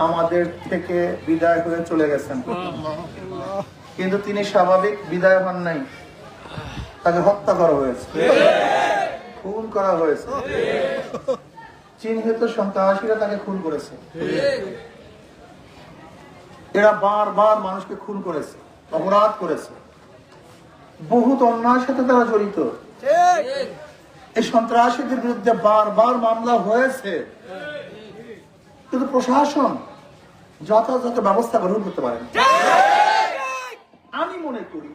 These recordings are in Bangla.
আমাদের থেকে বিদায় হয়ে চলে গেছেন, কিন্তু তিনি স্বাভাবিক বিদায় হন নাই, তাকে হত্যা করা হয়েছে, খুন করা হয়েছে। চিহ্নিত সন্ত্রাসীরা তাকে খুন করেছে। এরা বারবার মানুষকে খুন করেছে, অপরাধ করেছে, বহুত অন্যায়ের সাথে তারা জড়িত। এই সন্ত্রাসীদের বিরুদ্ধে বারবার মামলা হয়েছে, কিন্তু প্রশাসন যথাযথ ব্যবস্থা গ্রহণ করতে পারে। আমি মনে করি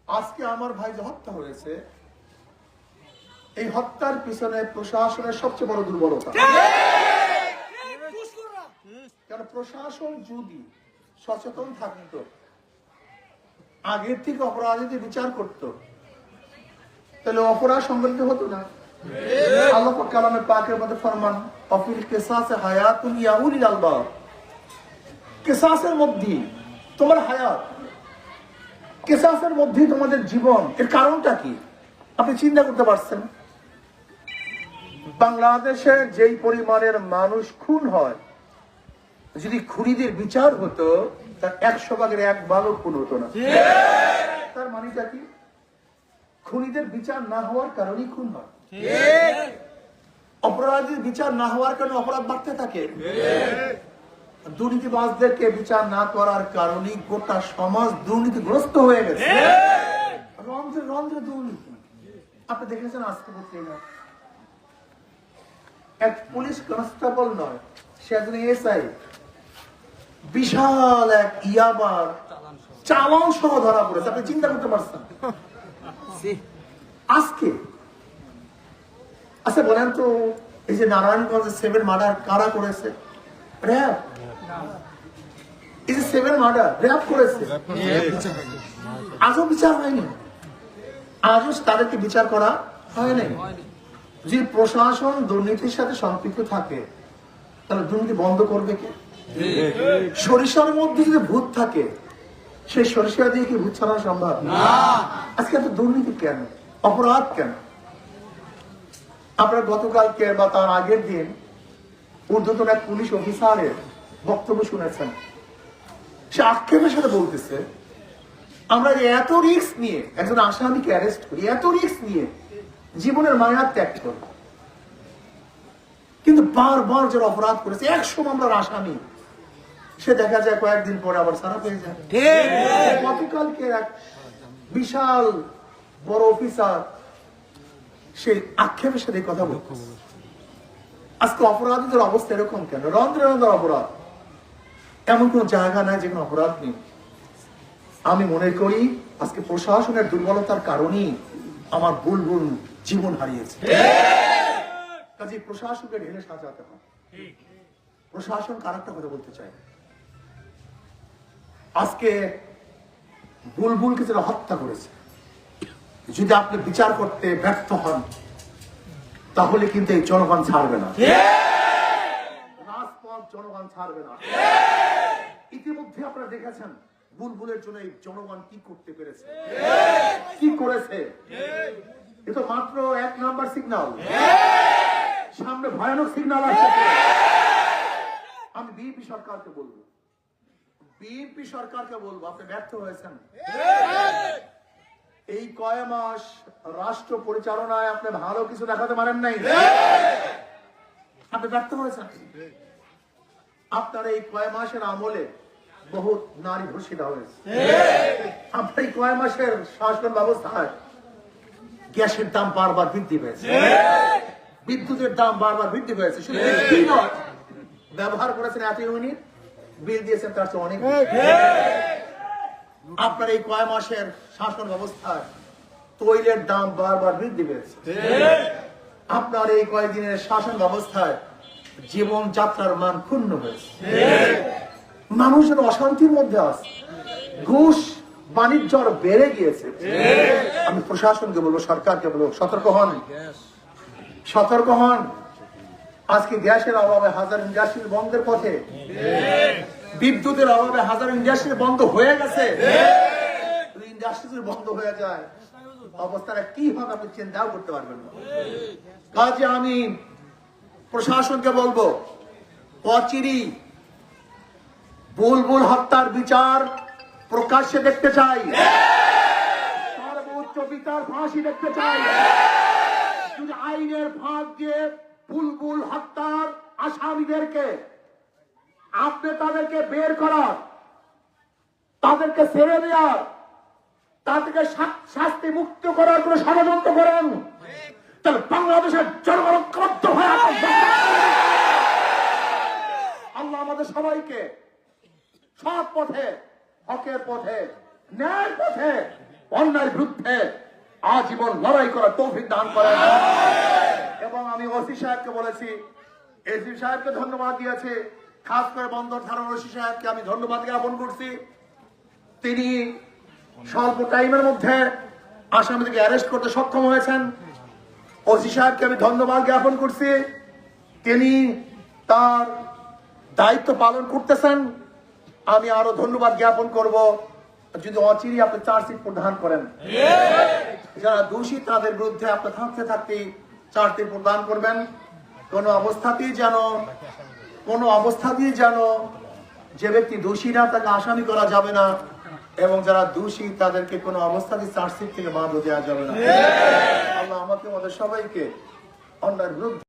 আজকে আমার ভাই যে হত্যা হয়েছে, এই হত্যার পিছনে প্রশাসনের সবচেয়ে বড় দুর্বলতা। কারণ প্রশাসন যদি সচেতন থাকতো, আগের থেকে অপরাধীদের বিচার করত, তাহলে অপরাধ সংগঠিত হতো না। আল্লাহ পাক কালামে পাকের মধ্যে ফরমান, অফিল কিসাসে হায়াতুন ইয়া উলিল আলবাব। কিসাসের মধ্যে তোমার হায়াত, কিসাসের মধ্যে তোমাদের জীবন। এর কারণটা কি আপনি চিন্তা করতে পারছেন? বাংলাদেশে যেই পরিমাণের মানুষ খুন হয়, যদি খুনিদের বিচার হতো, তার 100 ভাগের 1 ভাগও খুন হতো না। তার মানেটা কি? খুনিদের বিচার না হওয়ার কারণেই খুন হয়, অপরাধীর বিচার না হওয়ার কারণে অপরাধ বাড়তে থাকে। দুর্নীতিবাজদেরকে বিচার না করার কারণেই গোটা সমাজ দুর্নীতিগ্রস্ত হয়ে গেছে। রন্ধ্রে রন্ধ্রে দুর্নীতি। আপনি দেখেছেন আজকে পত্রিকা, এক পুলিশ কনস্টেবল নয়, সে একজন এসআই, বিশাল এক ইয়াবার চালান সহ ধরা পড়েছে। আপনি চিন্তা করতে পারছেন? আজকে আচ্ছা বলেন তো, এই যে নারায়ণগঞ্জে 7 মার্ডার কারা করেছে? র‍্যাব। এই যে 7 মার্ডার র‍্যাব করেছে, আজও বিচার হয়নি, আজও তাদেরকে বিচার করা হয় নাই। যে প্রশাসন দুর্নীতির সাথে সম্পৃক্ত থাকে, তাহলে দুর্নীতি বন্ধ করবে কে? সরিষার মধ্যে যদি ভূত থাকে, সেই সরিষা দিয়ে কি ভূত ছাড়ানো সম্ভব? আজকে এত দুর্নীতি কেন, অপরাধ কেন? আপনারা গতকালকে বা তার আগের দিন ঊর্ধ্বতন এক পুলিশ অফিসারের বক্তব্য শুনেছেন। সে আক্ষেপের সাথে বলতেছে, আমরা এত রিস্ক নিয়ে একজন আসামিকে অ্যারেস্ট করি, এত রিস্ক নিয়ে জীবনের মায়া ত্যাগ করি, কিন্তু বারবার যারা অপরাধ করেছে 100 মামলার আসামি, সে দেখা যায় কয়েকদিন পরে আবার ছাড়া পেয়ে যায়। গতকালকে এক বিশাল বড় অফিসার সে আক্ষেপের সাথে কথা বলতেছে। আজকে অপরাধীদের অবস্থা এরকম কেন? রন্ধ্রে রন্ধ্রে অপরাধ, এমন কোন জায়গা নাই যেখানে অপরাধ নেই। আমি মনে করি আজকে প্রশাসনের দুর্বলতার কারণেই আমার বুলবুল জীবন হারিয়েছে। কাজে প্রশাসনকে ঢেলে সাজাতে হবে। প্রশাসন আরেকটা কথা বলতে চাই, আজকে বুলবুলকে যারা হত্যা করেছে, যদি আপনি বিচার করতে ব্যর্থ হন, তাহলে কিন্তু এই জনগণ ছাড়বে না, রাজপথ জনগণ ছাড়বে না। ইতিমধ্যে আপনারা দেখেছেন বুলবুলের জন্য এই জনগণ কি করতে পেরেছে, কি করেছে। এ তো মাত্র 1 নাম্বার সিগন্যাল, সামনে ভয়ানক সিগন্যাল আছে। আমি বিএনপি সরকারকে বলবো, বিএনপি সরকারকে বলবো, আপনি ব্যর্থ হয়েছেন। এই কয় মাস রাষ্ট্র পরিচালনায় আপনি ভালো কিছু দেখাতে পারেন নাই, আপনি ব্যর্থ হয়েছেন। আপনার এই কয় মাসের আমলে বহুত নারী ধর্ষিত হয়েছে। আপনার এই কয় মাসের শাসন ব্যবস্থায় গ্যাসের দাম বারবার বৃদ্ধি পেয়েছে, বিদ্যুতের দাম বারবার বৃদ্ধি পেয়েছে। শুধু ব্যবহার করেছেন 1 ইউনিট, বিল দিয়েছেন তার চেয়ে অনেক। আপনার এই কয় মাসের শাসন ব্যবস্থায় তৈলের দাম বারবার বৃদ্ধি পেয়েছে। আপনার এই কয়েকদিনের শাসন ব্যবস্থায় জীবনযাত্রার মান ক্ষুণ্ণ হয়েছে, মানুষের অশান্তির মধ্যে আছে, ঘুষ বাণিজ্য আরো বেড়ে গিয়েছে। আমি প্রশাসনকে বলবো, সরকারকে বলবো, সতর্ক হন, সতর্ক হন। আজকে গ্যাসের অভাবে হাজার ইন্ডাস্ট্রি বন্ধের পথে, বিদ্যুতের অভাবে হাজার ইন্ডাস্ট্রি বন্ধ হয়ে গেছে। ইন্ডাস্ট্রি বন্ধ হয়ে যায়, অবস্থাটা কি হবে আপনি চিন্তাও করতে পারবেন না। কাজে আমি প্রশাসনকে বলবো, অচিরি বুলবুল হত্যার বিচার প্রকাশ্যে দেখতে চাই, সর্বোচ্চ বিচার ফাঁসি দেখতে চাই। যদি আইনের ফাঁক দিয়ে বুলবুল হত্যার আসামিদেরকে আপনি তাদেরকে বের করার, তাদেরকে ছেড়ে দেওয়ার, তাদেরকে শাস্তি মুক্ত করার কোন ষড়যন্ত্র করেন, তাহলে বাংলাদেশের জনগণ ঐক্যবদ্ধ হয়ে আল্লাহ আমাদের সবাইকে সৎ পথে, হকের পথে, ন্যায়ের পথে, অন্যায়ের বিরুদ্ধে আজীবন লড়াই করার তৌফিক দান করেন। এবং আমি ওসি সাহেবকে বলেছি, এসি সাহেবকে ধন্যবাদ দিয়েছি, খাস করে বন্দর থানার ওসি সাহেবকে আমি ধন্যবাদ জ্ঞাপন করছি। তিনি স্বল্প টাইমের মধ্যে আসামিদেরকে অ্যারেস্ট করতে সক্ষম হয়েছেন। ওসি সাহেবকে আমি ধন্যবাদ জ্ঞাপন করছি, তিনি তার দায়িত্ব পালন করতেছেন। আমি আরো ধন্যবাদ জ্ঞাপন করব যদি অচিরে আপনি চার্জশিট প্রদান করেন, যারা দোষী তাদের বিরুদ্ধে আপনি থাকতে থাকতে চার্জশিট প্রদান করবেন। কোনো অবস্থাতেই যেন যে ব্যক্তি দোষী না তাকে আসামি করা যাবে না, এবং যারা দোষী তাদেরকে কোনো অবস্থাতেই চার্জশিট থেকে বাদ দেওয়া যাবে না। আল্লাহ আমাকে আমাদের সবাইকে অন্যায়ের বিরুদ্ধে